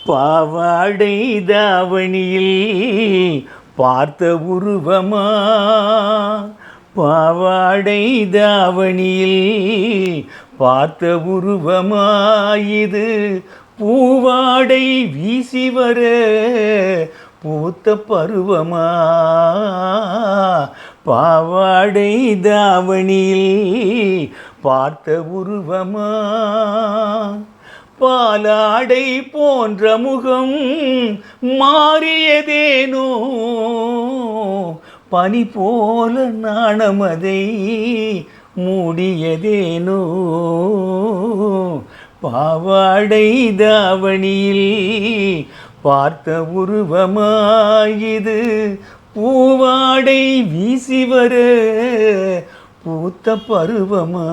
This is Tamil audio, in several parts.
பாவாடை தாவணியில் பார்த்த உருவமா, பாவாடை தாவணியில் பார்த்த உருவமா, இது பூவாடை வீசி வர பூத்த பருவமா, பாவாடை தாவணியில் பார்த்த உருவமா, பாலாடை போன்ற முகம் மாறியதேனோ, பனி போல நாணமதை மூடியதேனோ, பாவாடை தாவணியில் பார்த்த உருவமாயிது பூவாடை வீசி வர பூத்த பருவமா.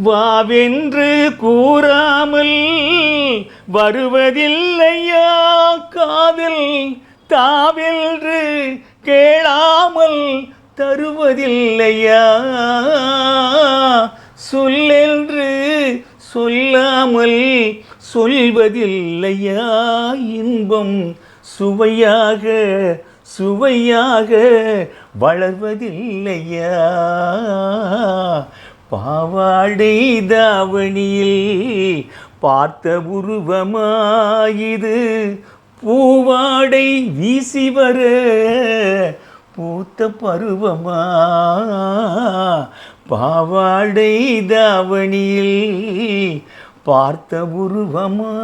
வாவென்று கூறாமல் வருவதில்லையா காதல், தாவென்று கேளாமல் தருவதில்லையா, சொல்லென்று சொல்லாமல் சொல்வதில்லையா, இன்பம் சுவையாக சுவையாக வளர்வதில்லையா, பாவாடை தாவணியில் பார்த்த உருவமாயிது பூவாடை வீசி வர பூத்த பருவமா, பாவாடை தாவணியில் பார்த்த உருவமா.